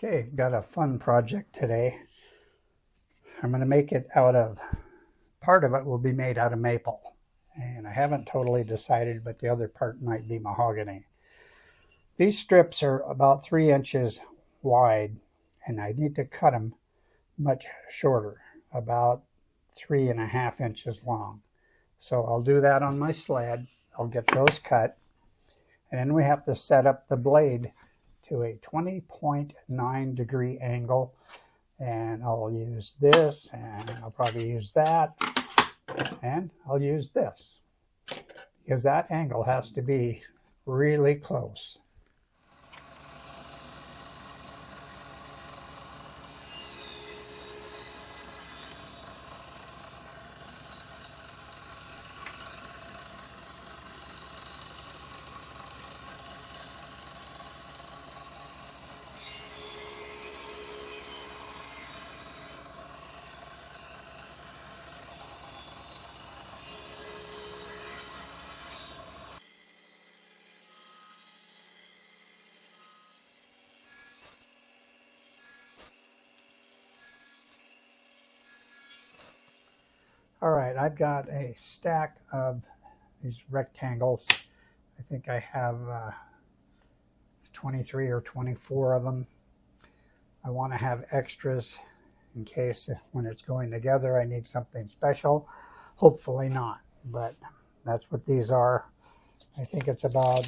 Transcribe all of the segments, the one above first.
Okay, got a fun project today. I'm going to make it out of, part of it will be made out of maple. And I haven't totally decided, but the other part might be mahogany. These strips are about 3 inches wide, and I need to cut them much shorter, about 3.5 inches long. So I'll do that on my sled. I'll get those cut. And then we have to set up the blade to a 20.9 degree angle, and I'll use this, and I'll probably use that, and I'll use this, because that angle has to be really close. All right, I've got a stack of these rectangles. I think I have 23 or 24 of them. I want to have extras in case when it's going together I need something special. Hopefully not, but that's what these are. I think it's about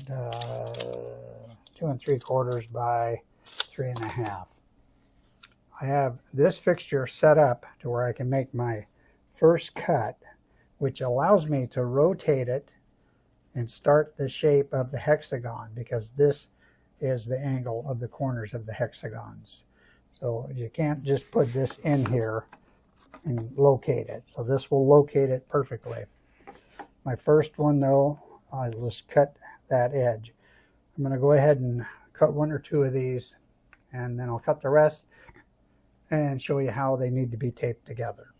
2 3/4 by 3.5. I have this fixture set up to where I can make my first cut, which allows me to rotate it and start the shape of the hexagon, because this is the angle of the corners of the hexagons. So you can't just put this in here and locate it. So this will locate it perfectly. My first one though, I'll just cut that edge. I'm going to go ahead and cut 1 or 2 of these, and then I'll cut the rest and show you how they need to be taped together.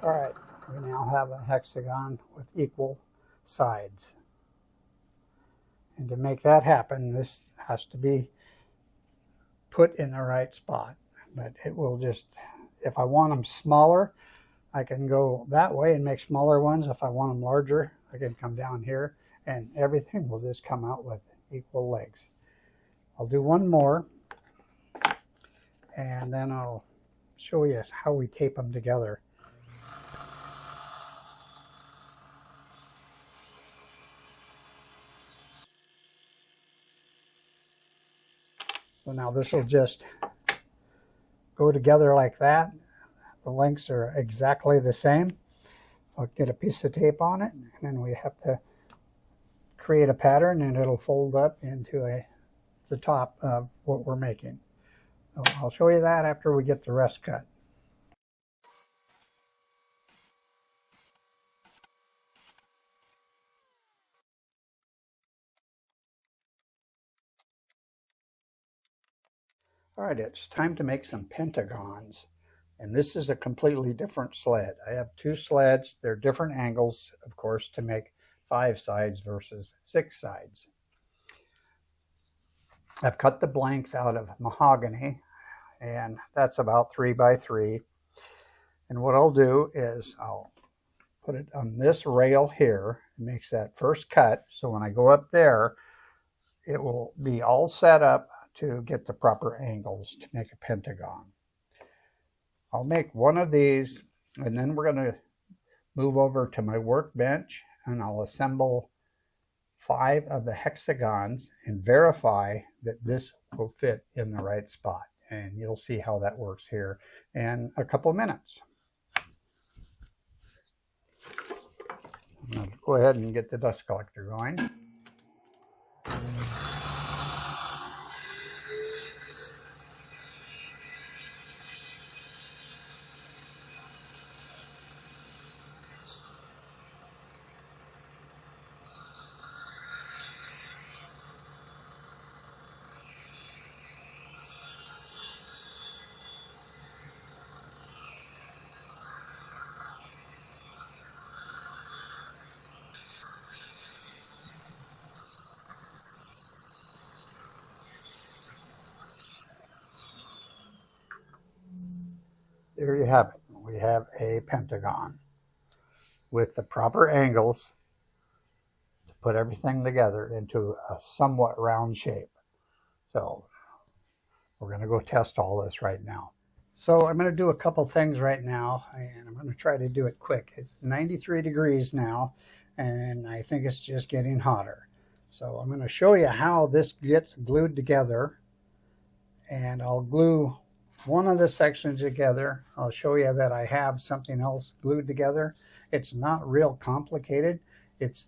All right, we now have a hexagon with equal sides. And to make that happen, this has to be put in the right spot. But it will just, if I want them smaller, I can go that way and make smaller ones. If I want them larger, I can come down here, and everything will just come out with equal legs. I'll do one more, and then I'll show you how we tape them together. So now this will just go together like that. The lengths are exactly the same. I'll get a piece of tape on it, and then we have to create a pattern, and it'll fold up into the top of what we're making. So I'll show you that after we get the rest cut. All right, it's time to make some pentagons. And this is a completely different sled. I have 2 sleds. They're different angles, of course, to make 5 sides versus 6 sides. I've cut the blanks out of mahogany, and that's about 3 by 3. And what I'll do is I'll put it on this rail here. It makes that first cut. So when I go up there, it will be all set up to get the proper angles to make a pentagon. I'll make one of these, and then we're going to move over to my workbench, and I'll assemble 5 of the hexagons and verify that this will fit in the right spot. And you'll see how that works here in a couple of minutes. go ahead and get the dust collector going. There you have it. We have a pentagon with the proper angles to put everything together into a somewhat round shape. So we're going to go test all this right now. So I'm going to do a couple things right now, and I'm going to try to do it quick. It's 93 degrees now, and I think it's just getting hotter. So I'm going to show you how this gets glued together, and I'll glue one of the sections together. I'll show you that I have something else glued together. It's not real complicated. It's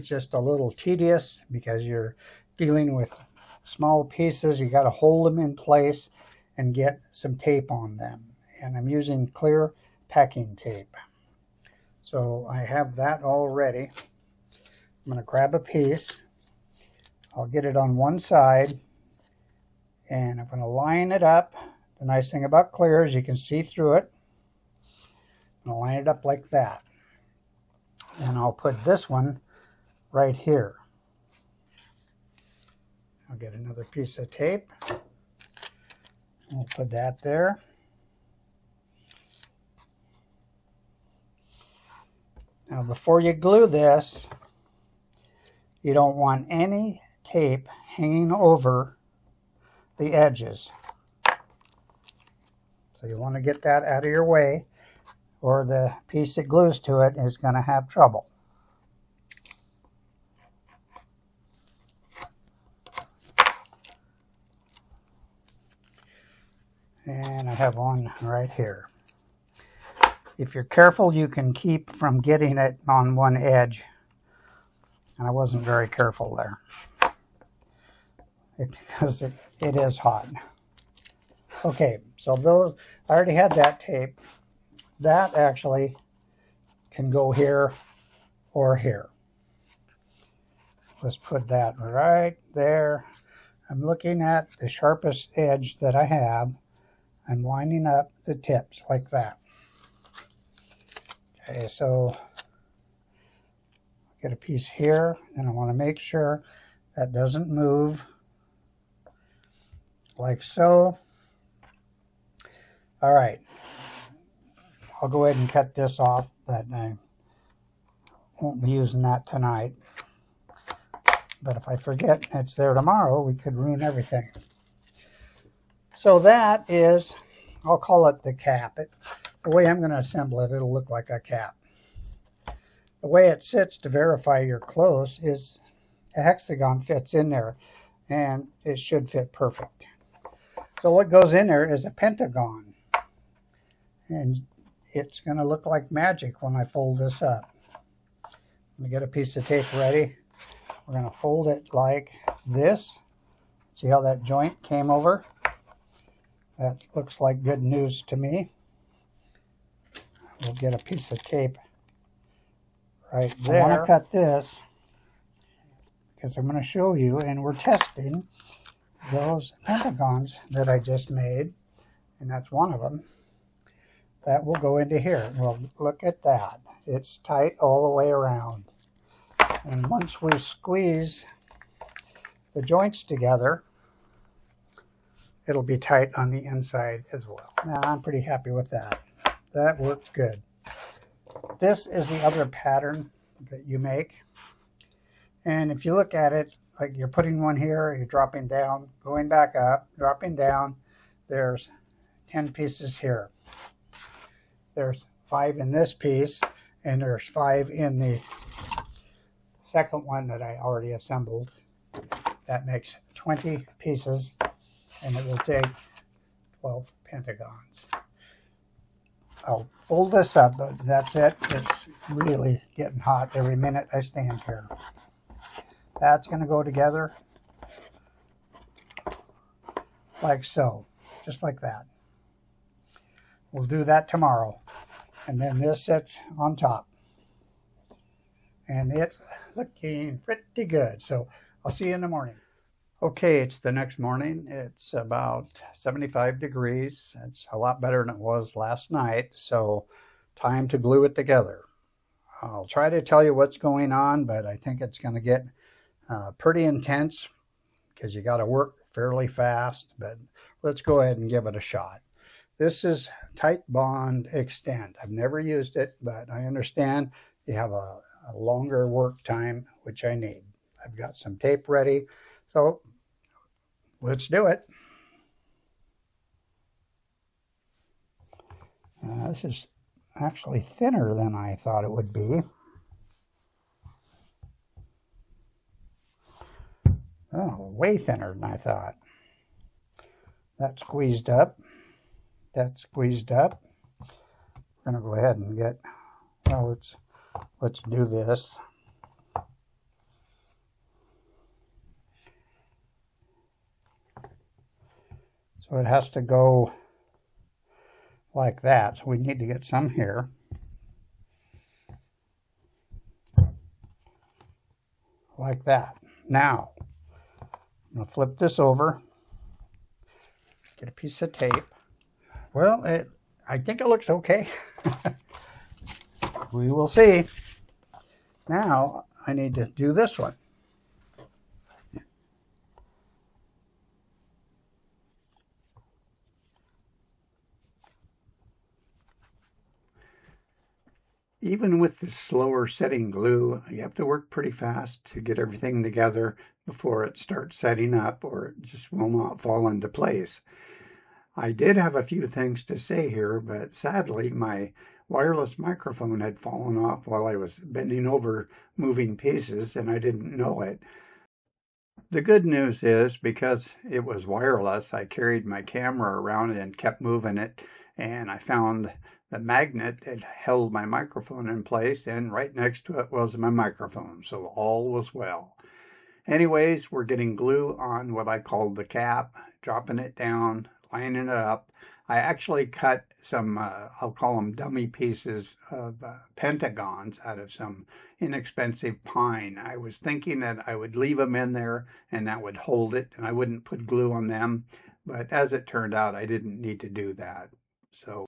just a little tedious because you're dealing with small pieces. You got to hold them in place and get some tape on them. And I'm using clear packing tape. So I have that all ready. I'm going to grab a piece. I'll get it on one side, and I'm going to line it up. The nice thing about clear is you can see through it. I'm going to line it up like that. And I'll put this one right here. I'll get another piece of tape. I'll put that there. Now before you glue this, you don't want any tape hanging over the edges. So you want to get that out of your way, or the piece that glues to it is going to have trouble. And I have one right here. If you're careful, you can keep from getting it on one edge. And I wasn't very careful there. Because it is hot. Okay, so those, I already had that tape. That actually can go here or here. Let's put that right there. I'm looking at the sharpest edge that I have. I'm lining up the tips like that. Okay, so get a piece here, and I want to make sure that doesn't move, like so. All right, I'll go ahead and cut this off, but I won't be using that tonight. But if I forget it's there tomorrow, we could ruin everything. So that is, I'll call it the cap. The way I'm going to assemble it, it'll look like a cap. The way it sits to verify you're close is a hexagon fits in there, and it should fit perfect. So what goes in there is a pentagon. And it's going to look like magic when I fold this up. Let me get a piece of tape ready. We're going to fold it like this. See how that joint came over? That looks like good news to me. We'll get a piece of tape right there. I want to cut this because I'm going to show you, and we're testing those pentagons that I just made, and that's one of them. That will go into here. Well, look at that. It's tight all the way around. And once we squeeze the joints together, it'll be tight on the inside as well. Now, I'm pretty happy with that. That worked good. This is the other pattern that you make. And if you look at it, like you're putting one here, you're dropping down, going back up, dropping down. There's 10 pieces here. There's 5 in this piece, and there's 5 in the second one that I already assembled. That makes 20 pieces, and it will take 12 pentagons. I'll fold this up, but that's it. It's really getting hot every minute I stand here. That's going to go together like so, just like that. We'll do that tomorrow. And then this sits on top. And it's looking pretty good. So I'll see you in the morning. Okay, it's the next morning. It's about 75 degrees. It's a lot better than it was last night. So time to glue it together. I'll try to tell you what's going on, but I think it's going to get pretty intense because you got to work fairly fast. But let's go ahead and give it a shot. This is Tight Bond Extend. I've never used it, but I understand you have a longer work time, which I need. I've got some tape ready, so let's do it. This is actually thinner than I thought it would be. Oh, way thinner than I thought. That squeezed up. That squeezed up. We're going to go ahead and get, well, let's do this. So it has to go like that. So we need to get some here. Like that. Now, I'm going to flip this over. Get a piece of tape. Well, I think it looks okay. We will see. Now, I need to do this one. Even with the slower setting glue, you have to work pretty fast to get everything together before it starts setting up, or it just will not fall into place. I did have a few things to say here, but sadly my wireless microphone had fallen off while I was bending over moving pieces, and I didn't know it. The good news is, because it was wireless, I carried my camera around and kept moving it, and I found the magnet that held my microphone in place, and right next to it was my microphone, so all was well. Anyways, we're getting glue on what I called the cap, dropping it down, lining it up. I actually cut some, I'll call them dummy pieces of Pentagons out of some inexpensive pine. I was thinking that I would leave them in there and that would hold it and I wouldn't put glue on them. But as it turned out, I didn't need to do that. So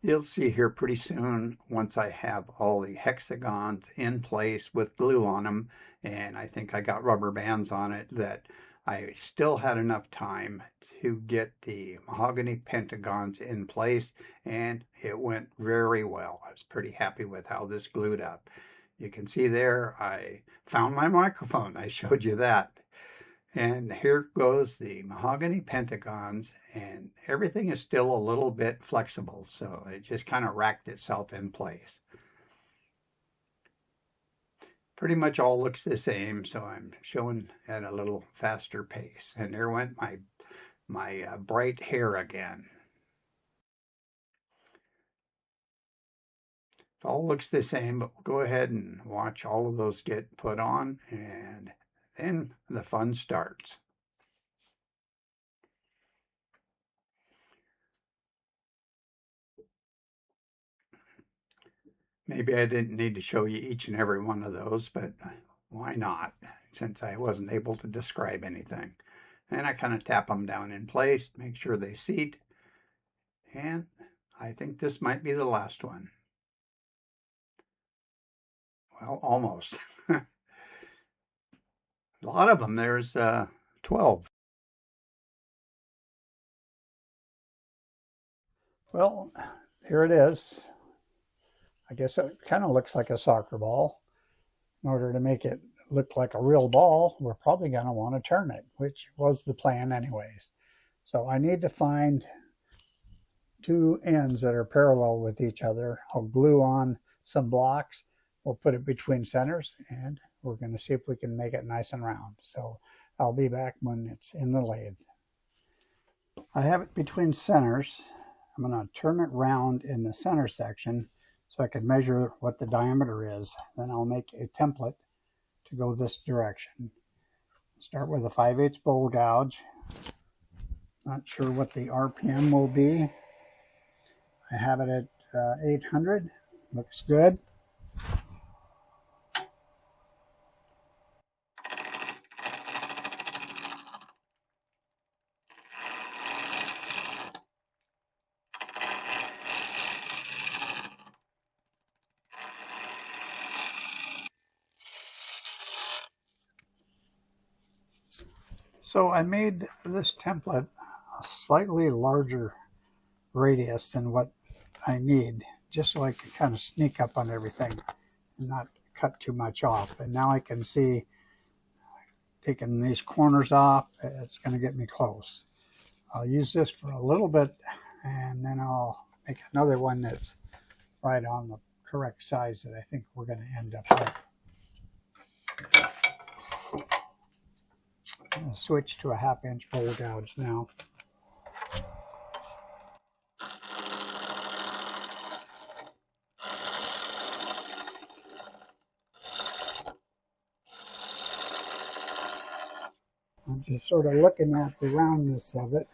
you'll see here pretty soon, once I have all the hexagons in place with glue on them, and I think I got rubber bands on it, that I still had enough time to get the mahogany pentagons in place, and it went very well. I was pretty happy with how this glued up. You can see there, I found my microphone. I showed you that. And here goes the mahogany pentagons, and everything is still a little bit flexible, so it just kind of racked itself in place. Pretty much all looks the same, so I'm showing at a little faster pace. And there went my bright hair again. It all looks the same, but we'll go ahead and watch all of those get put on, and then the fun starts. Maybe I didn't need to show you each and every one of those, but why not, since I wasn't able to describe anything. And I kind of tap them down in place, make sure they seat, and I think this might be the last one. Well, almost. A lot of them. There's 12. Well, here it is. I guess it kind of looks like a soccer ball. In order to make it look like a real ball, we're probably going to want to turn it, which was the plan anyways. So I need to find two ends that are parallel with each other. I'll glue on some blocks. We'll put it between centers, and we're going to see if we can make it nice and round. So I'll be back when it's in the lathe. I have it between centers. I'm going to turn it round in the center section so I can measure what the diameter is. Then I'll make a template to go this direction. Start with a 5/8 bowl gouge. Not sure what the RPM will be. I have it at 800. Looks good. So I made this template a slightly larger radius than what I need, just so I can kind of sneak up on everything and not cut too much off. And now I can see, taking these corners off, it's going to get me close. I'll use this for a little bit, and then I'll make another one that's right on the correct size that I think we're going to end up with. I'm going to switch to a 1/2 bowl gouge now. I'm just sort of looking at the roundness of it.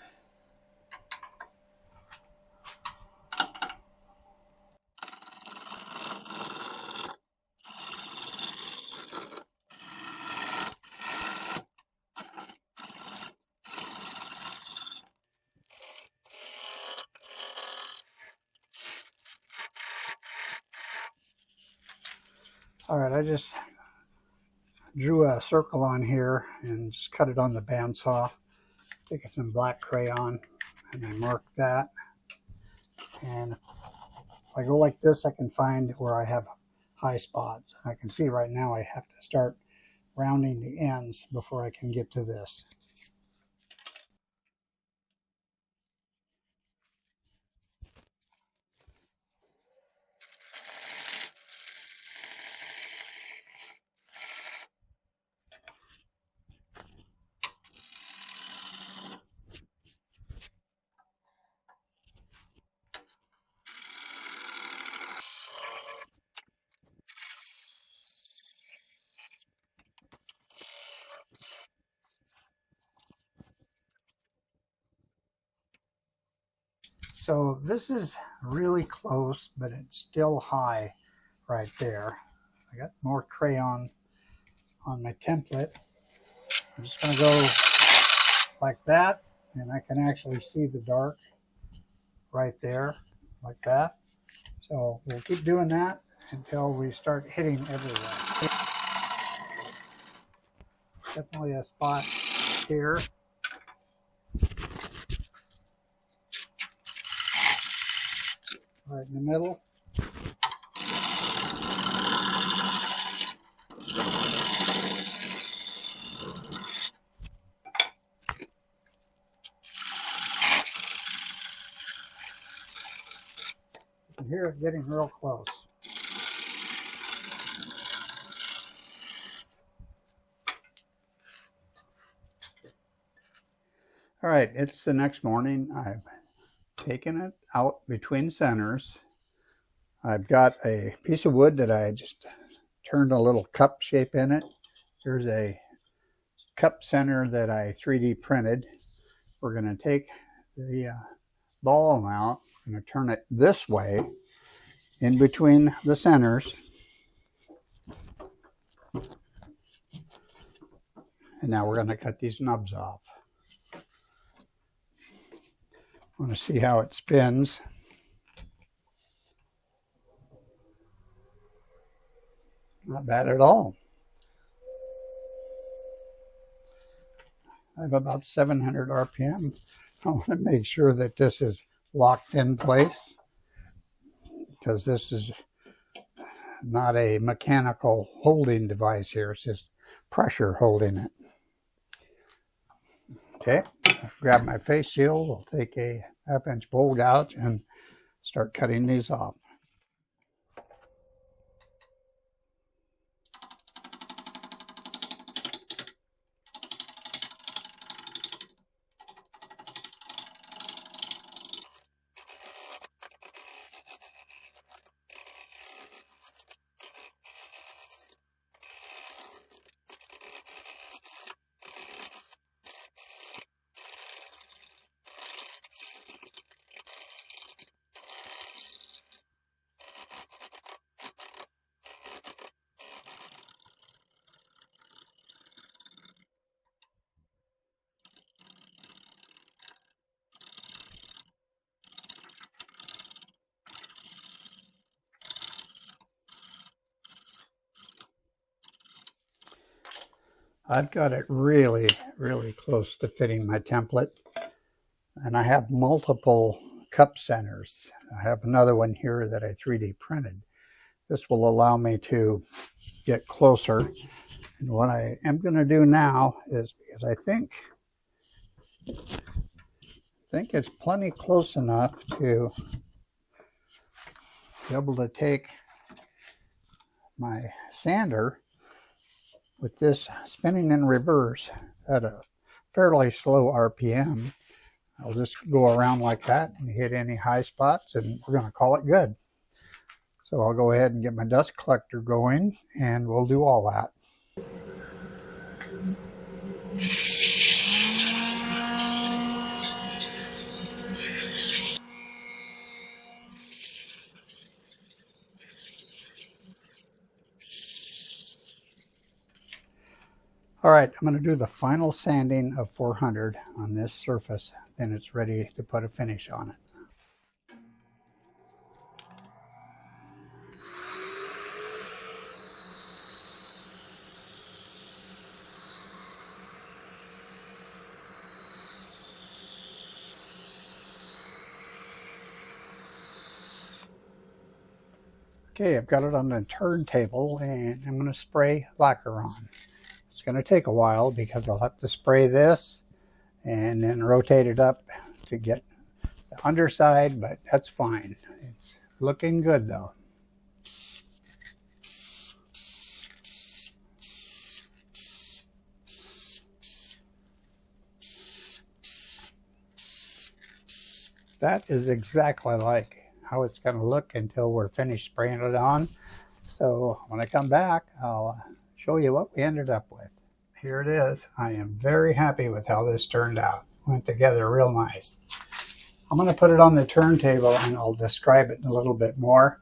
All right, I just drew a circle on here and just cut it on the bandsaw. Taking some black crayon, and I marked that. And if I go like this, I can find where I have high spots. I can see right now I have to start rounding the ends before I can get to this. So this is really close, but it's still high right there. I got more crayon on my template. I'm just going to go like that, and I can actually see the dark right there, like that. So we'll keep doing that until we start hitting everywhere. Definitely a spot here. Right in the middle. You can hear it getting real close. All right, it's the next morning. I've taken it out between centers. I've got a piece of wood that I just turned a little cup shape in it. Here's a cup center that I 3D printed. We're going to take the ball mount, I'm going to turn it this way in between the centers. And now we're going to cut these nubs off. I want to see how it spins. Not bad at all. I have about 700 RPM. I want to make sure that this is locked in place, because this is not a mechanical holding device here. It's just pressure holding it. Okay, grab my face seal. We'll take a 1/2 bowl gouge and start cutting these off. I've got it really, really close to fitting my template. And I have multiple cup centers. I have another one here that I 3D printed. This will allow me to get closer. And what I am going to do now is, because I think it's plenty close enough to be able to take my sander with this spinning in reverse at a fairly slow RPM. I'll just go around like that and hit any high spots, and we're going to call it good. So I'll go ahead and get my dust collector going, and we'll do all that. All right, I'm going to do the final sanding of 400 on this surface, then it's ready to put a finish on it. Okay, I've got it on the turntable, and I'm going to spray lacquer on. It's going to take a while because I'll have to spray this and then rotate it up to get the underside, but that's fine. It's looking good though. That is exactly like how it's going to look until we're finished spraying it on. So when I come back, I'll show you what we ended up with. Here it is. I am very happy with how this turned out. Went together real nice. I'm going to put it on the turntable and I'll describe it a little bit more.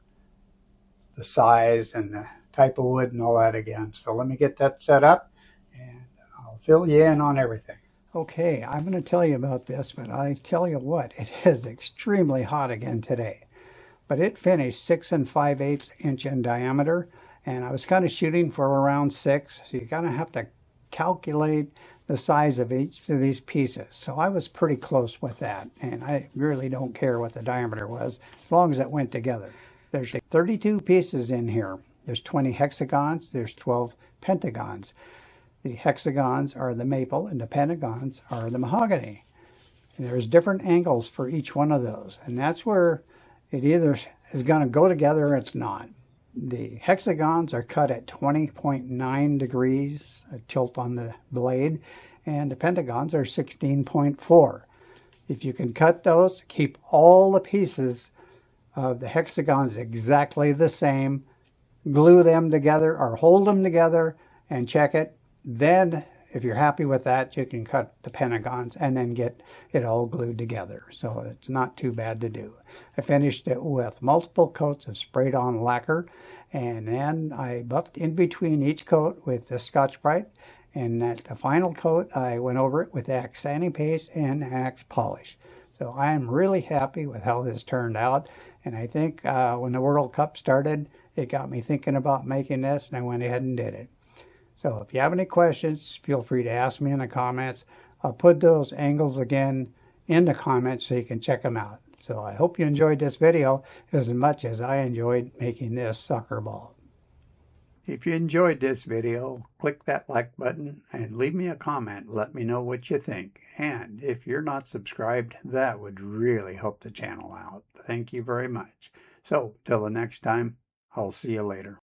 The size and the type of wood and all that again. So let me get that set up and I'll fill you in on everything. Okay, I'm going to tell you about this, but I tell you what, it is extremely hot again today. But it finished 6 5/8 inch in diameter, and I was kind of shooting for around 6, so you kind of have to calculate the size of each of these pieces. So I was pretty close with that, and I really don't care what the diameter was, as long as it went together. There's 32 pieces in here. There's 20 hexagons, there's 12 pentagons. The hexagons are the maple, and the pentagons are the mahogany. And there's different angles for each one of those, and that's where it either is going to go together or it's not. The hexagons are cut at 20.9 degrees tilt on the blade, and the pentagons are 16.4. If you can cut those, keep all the pieces of the hexagons exactly the same, glue them together or hold them together and check it. Then if you're happy with that, you can cut the pentagons and then get it all glued together. So it's not too bad to do. I finished it with multiple coats of sprayed on lacquer, and then I buffed in between each coat with the Scotch-Brite, and at the final coat I went over it with Axe sanding paste and Axe polish. So I am really happy with how this turned out, and I think when the World Cup started, it got me thinking about making this, and I went ahead and did it. So if you have any questions, feel free to ask me in the comments. I'll put those angles again in the comments so you can check them out. So I hope you enjoyed this video as much as I enjoyed making this soccer ball. If you enjoyed this video, click that like button and leave me a comment. Let me know what you think. And if you're not subscribed, that would really help the channel out. Thank you very much. So till the next time, I'll see you later.